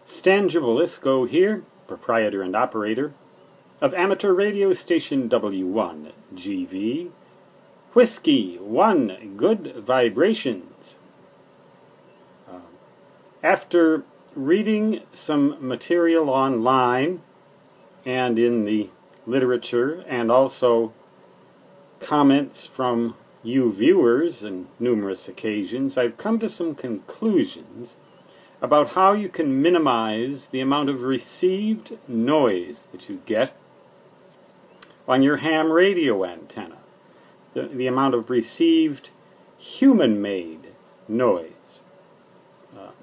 Stan Gibilisco here, proprietor and operator of amateur radio station W1 GV, Whiskey 1 Good Vibrations. After reading some material online and in the literature, and also comments from you viewers on numerous occasions, I've come to some conclusions about how you can minimize the amount of received noise that you get on your ham radio antenna, the amount of received human-made noise.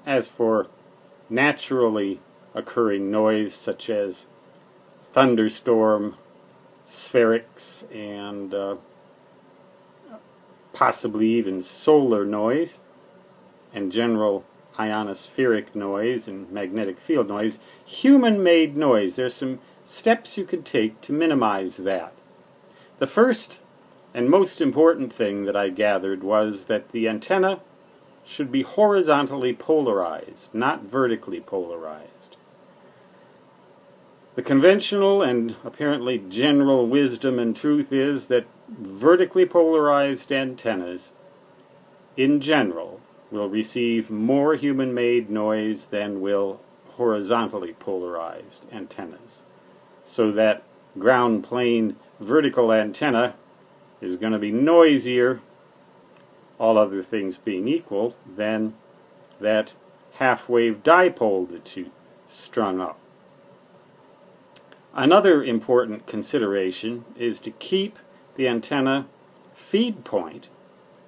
As for naturally occurring noise such as thunderstorm, spherics, and possibly even solar noise, and general ionospheric noise and magnetic field noise, human-made noise, there's some steps you can take to minimize that. The first and most important thing that I gathered was that the antenna should be horizontally polarized, not vertically polarized. The conventional and apparently general wisdom and truth is that vertically polarized antennas, in general, will receive more human-made noise than will horizontally polarized antennas. So that ground plane vertical antenna is going to be noisier, all other things being equal, than that half-wave dipole that you strung up. Another important consideration is to keep the antenna feed point,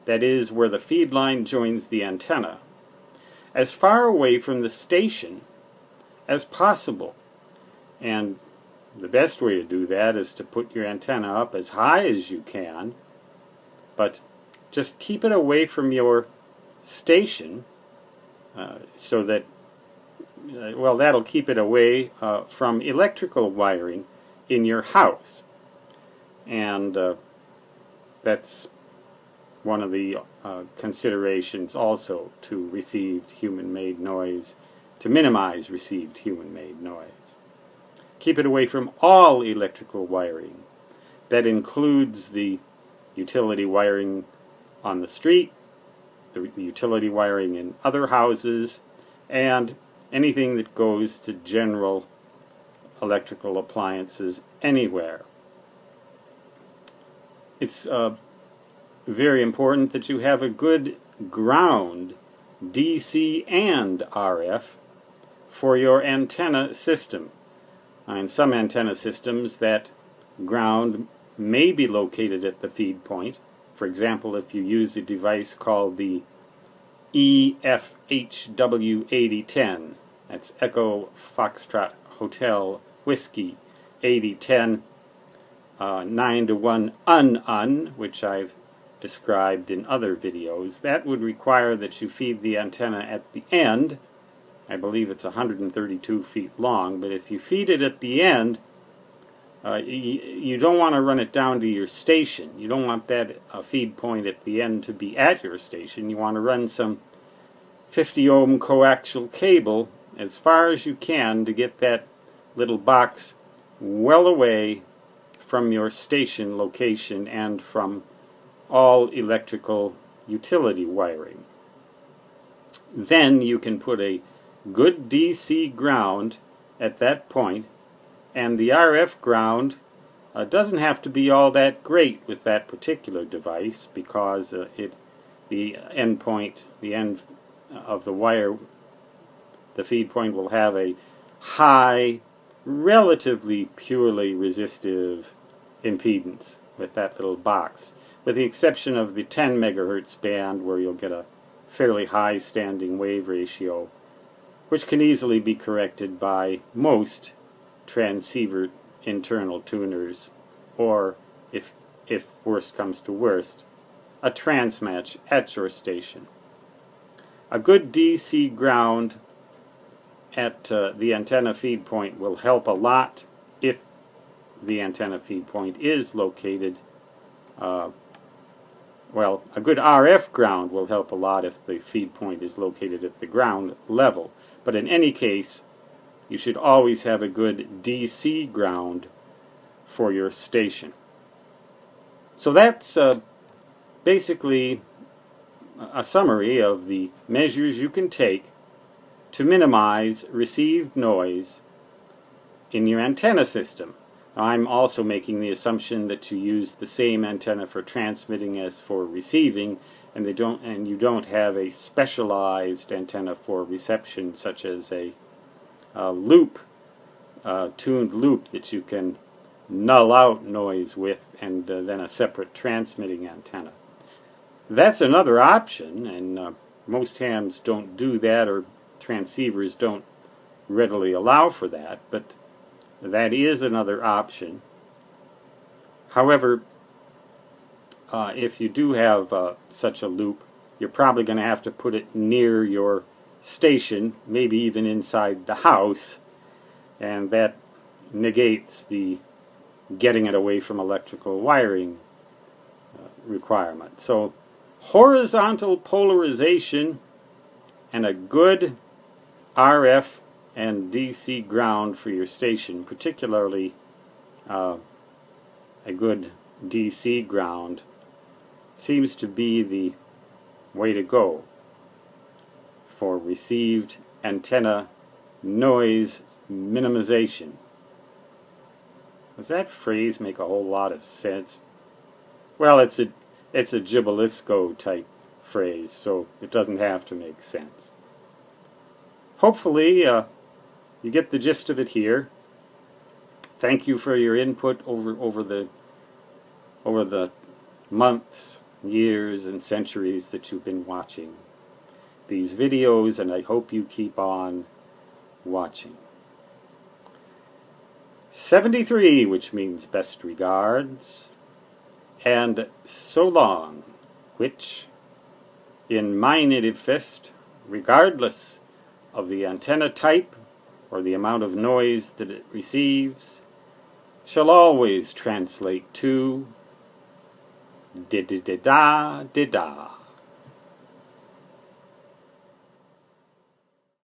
that is, where the feed line joins the antenna, as far away from the station as possible. And the best way to do that is to put your antenna up as high as you can, but just keep it away from your station so that, well, that'll keep it away from electrical wiring in your house. And that's one of the considerations also to received human-made noise, to minimize received human-made noise. Keep it away from all electrical wiring. That includes the utility wiring on the street, the utility wiring in other houses, and anything that goes to general electrical appliances anywhere. It's very important that you have a good ground, DC and RF, for your antenna system. In some antenna systems, that ground may be located at the feed point. For example, if you use a device called the EFHW8010, that's Echo Foxtrot Hotel Whiskey 8010, 9-to-1 un, which I've described in other videos. That would require that you feed the antenna at the end. I believe it's 132 feet long, but if you feed it at the end, you don't want to run it down to your station. You don't want that feed point at the end to be at your station. You want to run some 50 ohm coaxial cable as far as you can to get that little box well away from your station location and from all electrical utility wiring. Then you can put a good DC ground at that point, and the RF ground doesn't have to be all that great with that particular device, because the end point, the end of the wire, the feed point will have a high, relatively purely resistive impedance with that little box, with the exception of the 10 megahertz band, where you'll get a fairly high standing wave ratio, which can easily be corrected by most transceiver internal tuners, or if worst comes to worst, a transmatch at your station. A good DC ground at the antenna feed point will help a lot if the antenna feed point is located, well, a good RF ground will help a lot if the feed point is located at the ground level. But in any case, you should always have a good DC ground for your station. So that's basically a summary of the measures you can take to minimize received noise in your antenna system. I'm also making the assumption that you use the same antenna for transmitting as for receiving, and you don't have a specialized antenna for reception, such as a loop, tuned loop that you can null out noise with, and then a separate transmitting antenna. That's another option, and most hams don't do that, or transceivers don't readily allow for that, but that is another option. However, if you do have such a loop, you're probably going to have to put it near your station, maybe even inside the house, and that negates the getting it away from electrical wiring requirement. So horizontal polarization and a good RF and DC ground for your station, particularly a good DC ground, seems to be the way to go for received antenna noise minimization. Does that phrase make a whole lot of sense? Well, it's a Jibbalisco type phrase, so it doesn't have to make sense. Hopefully you get the gist of it here. Thank you for your input over the months, years, and centuries that you've been watching these videos, and I hope you keep on watching. 73, which means best regards, and so long, which, in my native fist, regardless of the antenna type or the amount of noise that it receives, shall always translate to di-di-di-da-di-da.